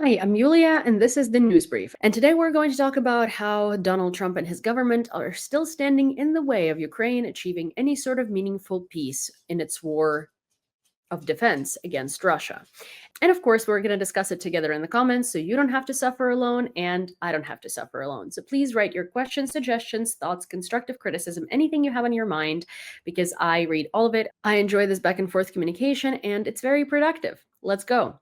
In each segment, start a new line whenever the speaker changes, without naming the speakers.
Hi, I'm Yulia, and this is the News Brief. And today we're going to talk about how Donald Trump and his government are still standing in the way of Ukraine achieving any sort of meaningful peace in its war of defense against Russia. And of course, we're going to discuss it together in the comments so you don't have to suffer alone and I don't have to suffer alone. So please write your questions, suggestions, thoughts, constructive criticism, anything you have on your mind, because I read all of it. I enjoy this back and forth communication and it's very productive. Let's go.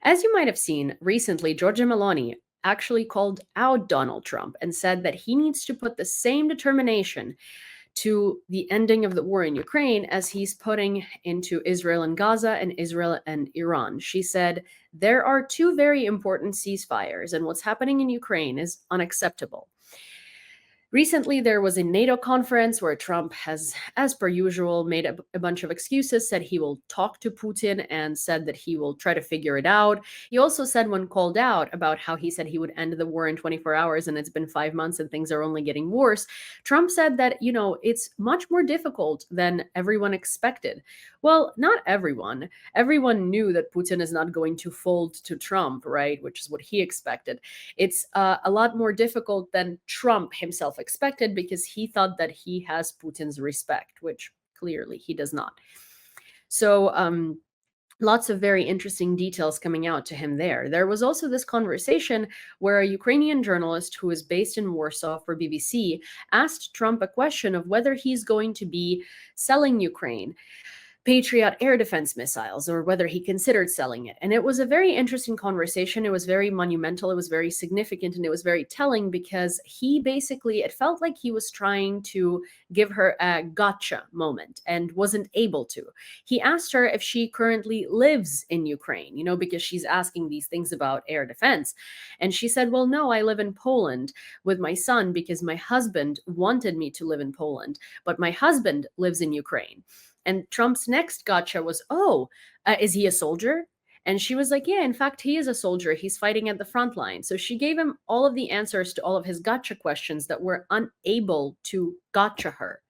As you might have seen, recently, Giorgia Meloni actually called out Donald Trump and said that he needs to put the same determination to the ending of the war in Ukraine as he's putting into Israel and Gaza and Israel and Iran. She said, there are two very important ceasefires, and what's happening in Ukraine is unacceptable. Recently, there was a NATO conference where Trump has, as per usual, made a bunch of excuses, said he will talk to Putin, and said that he will try to figure it out. He also said, when called out about how he said he would end the war in 24 hours, and it's been 5 months and things are only getting worse, Trump said that, it's much more difficult than everyone expected. Well, not everyone. Everyone knew that Putin is not going to fold to Trump, right? Which is what he expected. It's a lot more difficult than Trump himself expected because he thought that he has Putin's respect, which clearly he does not. So, lots of very interesting details coming out to him there. There was also this conversation where a Ukrainian journalist who is based in Warsaw for BBC asked Trump a question of whether he's going to be selling Ukraine Patriot air defense missiles or whether he considered selling it. And it was a very interesting conversation. It was very monumental. It was very significant. And it was very telling because he basically, it felt like he was trying to give her a gotcha moment and wasn't able to. He asked her if she currently lives in Ukraine, because she's asking these things about air defense. And she said, well, no, I live in Poland with my son because my husband wanted me to live in Poland, but my husband lives in Ukraine. And Trump's next gotcha was, is he a soldier? And she was like, yeah, in fact, he is a soldier. He's fighting at the front line. So she gave him all of the answers to all of his gotcha questions that were unable to gotcha her.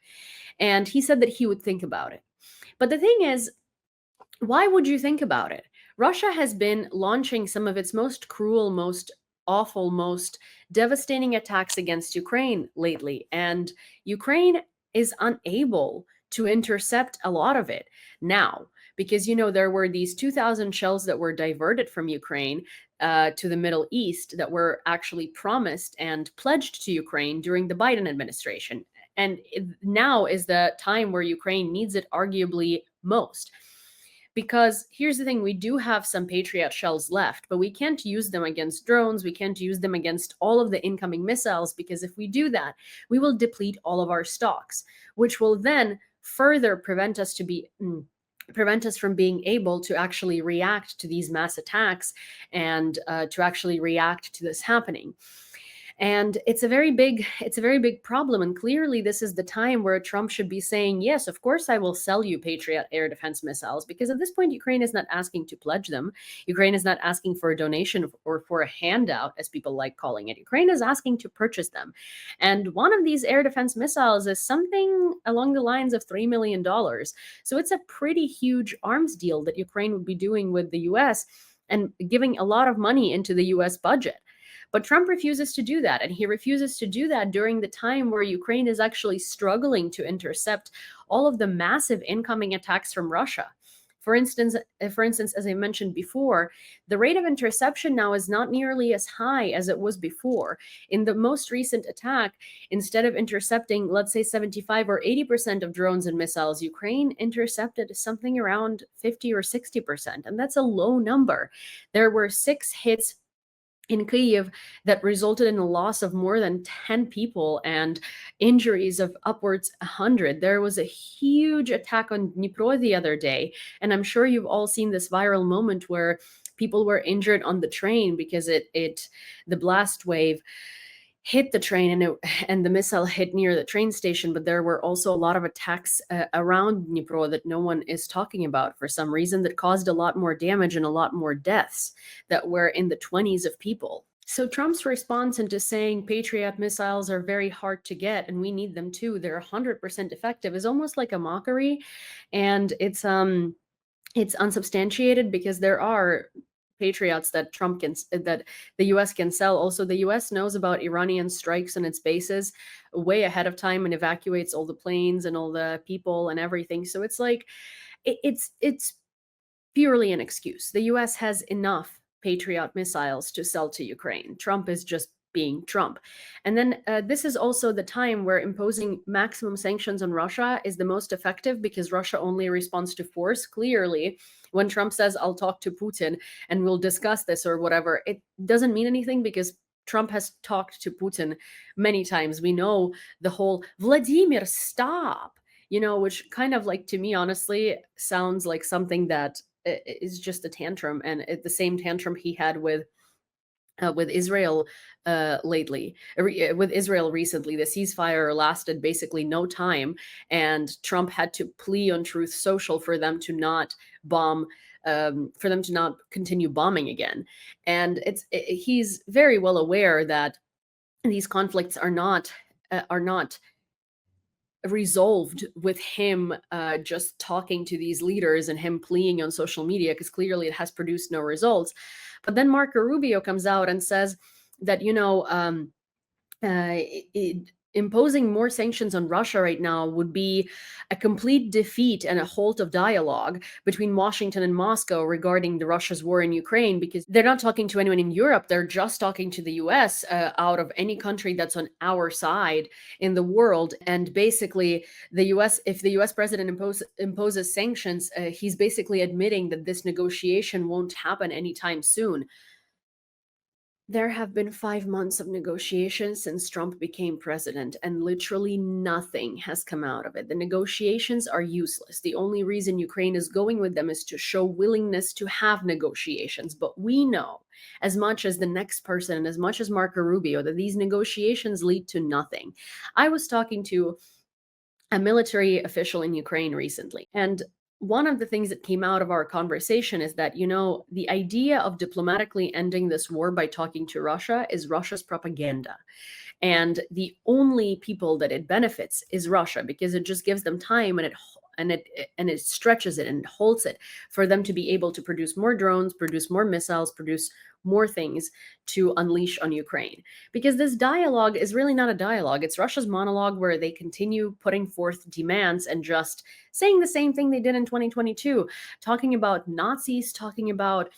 And he said that he would think about it. But the thing is, why would you think about it? Russia has been launching some of its most cruel, most awful, most devastating attacks against Ukraine lately. And Ukraine is unable to intercept a lot of it now because there were these 2,000 shells that were diverted from Ukraine to the Middle East that were actually promised and pledged to Ukraine during the Biden administration. And now is the time where Ukraine needs it arguably most. Because here's the thing, we do have some Patriot shells left, but we can't use them against drones. We can't use them against all of the incoming missiles, because if we do that, we will deplete all of our stocks, which will then further prevent us from being able to actually react to these mass attacks and to actually react to this happening. And it's a very big problem. And clearly this is the time where Trump should be saying, yes, of course, I will sell you Patriot air defense missiles, because at this point, Ukraine is not asking to pledge them. Ukraine is not asking for a donation or for a handout, as people like calling it. Ukraine is asking to purchase them. And one of these air defense missiles is something along the lines of $3 million. So it's a pretty huge arms deal that Ukraine would be doing with the US and giving a lot of money into the US budget. But Trump refuses to do that, and he refuses to do that during the time where Ukraine is actually struggling to intercept all of the massive incoming attacks from Russia. For instance, as I mentioned before, the rate of interception now is not nearly as high as it was before. In the most recent attack, instead of intercepting, let's say 75 or 80% of drones and missiles, Ukraine intercepted something around 50 or 60%, and that's a low number. There were 6 hits in Kyiv that resulted in a loss of more than 10 people and injuries of upwards 100. There was a huge attack on Dnipro the other day, and I'm sure you've all seen this viral moment where people were injured on the train because the blast wave hit the train and the missile hit near the train station. But there were also a lot of attacks around Dnipro that no one is talking about for some reason, that caused a lot more damage and a lot more deaths that were in the 20s of people. So Trump's response into saying Patriot missiles are very hard to get and we need them too, they're 100% effective, is almost like a mockery. And it's unsubstantiated because there are patriots that that the US can sell. Also, the US knows about Iranian strikes on its bases way ahead of time and evacuates all the planes and all the people and everything. So it's like it's purely an excuse. The US has enough Patriot missiles to sell to Ukraine. Trump is just being Trump. And then this is also the time where imposing maximum sanctions on Russia is the most effective because Russia only responds to force. Clearly, when Trump says, I'll talk to Putin and we'll discuss this or whatever, it doesn't mean anything because Trump has talked to Putin many times. We know the whole Vladimir, stop, which kind of like, to me, honestly, sounds like something that is just a tantrum, and the same tantrum he had with Israel lately, with Israel recently. The ceasefire lasted basically no time, and Trump had to plea on Truth Social for them to not bomb, for them to not continue bombing again. And he's very well aware that these conflicts are not resolved with him just talking to these leaders and him pleading on social media, because clearly it has produced no results. But then Marco Rubio comes out and says that, imposing more sanctions on Russia right now would be a complete defeat and a halt of dialogue between Washington and Moscow regarding the Russia's war in Ukraine, because they're not talking to anyone in Europe. They're just talking to the US out of any country that's on our side in the world. And basically, the US, if the US president imposes sanctions, he's basically admitting that this negotiation won't happen anytime soon. There have been 5 months of negotiations since Trump became president, and literally nothing has come out of it. The negotiations are useless. The only reason Ukraine is going with them is to show willingness to have negotiations. But we know, as much as the next person and as much as Marco Rubio, that these negotiations lead to nothing. I was talking to a military official in Ukraine recently, and one of the things that came out of our conversation is that, the idea of diplomatically ending this war by talking to Russia is Russia's propaganda. And the only people that it benefits is Russia, because it just gives them time, and it stretches it and holds it for them to be able to produce more drones, produce more missiles, produce more things to unleash on Ukraine. Because this dialogue is really not a dialogue. It's Russia's monologue where they continue putting forth demands and just saying the same thing they did in 2022, talking about Nazis, talking about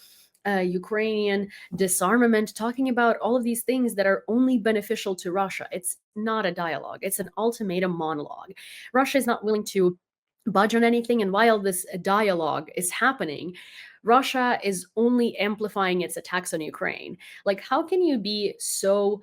Ukrainian disarmament, talking about all of these things that are only beneficial to Russia. It's not a dialogue. It's an ultimatum monologue. Russia is not willing to budge on anything. And while this dialogue is happening, Russia is only amplifying its attacks on Ukraine. Like, how can you be so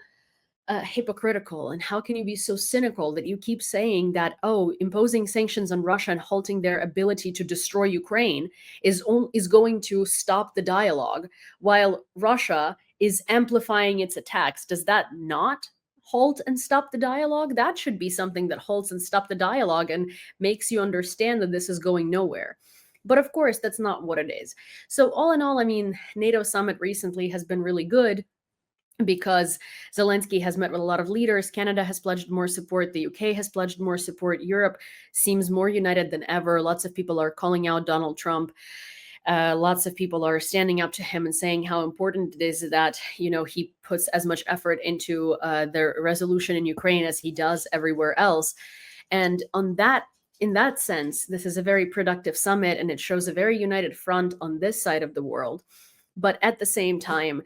hypocritical, and how can you be so cynical that you keep saying that, oh, imposing sanctions on Russia and halting their ability to destroy Ukraine is going to stop the dialogue, while Russia is amplifying its attacks? Does that not halt and stop the dialogue? That should be something that halts and stop the dialogue and makes you understand that this is going nowhere. But of course, that's not what it is. So all in all, I mean, NATO summit recently has been really good because Zelensky has met with a lot of leaders. Canada has pledged more support. The UK has pledged more support. Europe seems more united than ever. Lots of people are calling out Donald Trump. Lots of people are standing up to him and saying how important it is that, he puts as much effort into the resolution in Ukraine as he does everywhere else. And in that sense, this is a very productive summit, and it shows a very united front on this side of the world. But at the same time,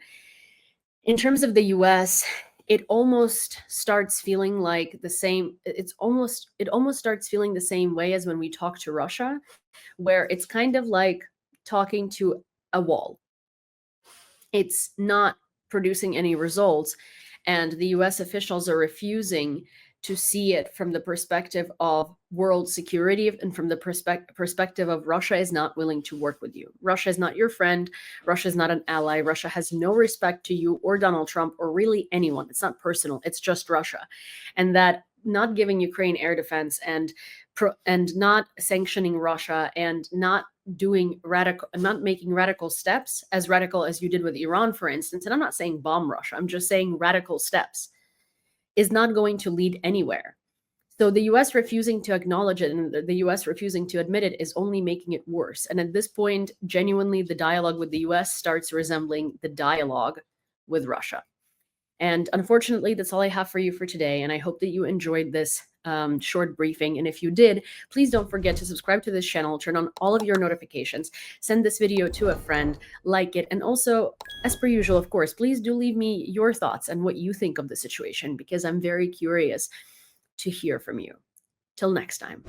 in terms of the US, it almost starts feeling like the same. It almost starts feeling the same way as when we talk to Russia, where it's kind of like talking to a wall. It's not producing any results, and the US officials are refusing to see it from the perspective of world security and from the perspective of Russia is not willing to work with you. Russia is not your friend. Russia is not an ally. Russia has no respect to you or Donald Trump or really anyone. It's not personal. It's just Russia. And that not giving Ukraine air defense and not sanctioning Russia and not making radical steps, as radical as you did with Iran, for instance. And I'm not saying bomb Russia. I'm just saying radical steps is not going to lead anywhere. So the US refusing to acknowledge it and the US refusing to admit it is only making it worse. And at this point, genuinely, the dialogue with the US starts resembling the dialogue with Russia. And unfortunately, that's all I have for you for today. And I hope that you enjoyed this short briefing. And if you did, please don't forget to subscribe to this channel, turn on all of your notifications, send this video to a friend, like it. And also, as per usual, of course, please do leave me your thoughts and what you think of the situation, because I'm very curious to hear from you. Till next time.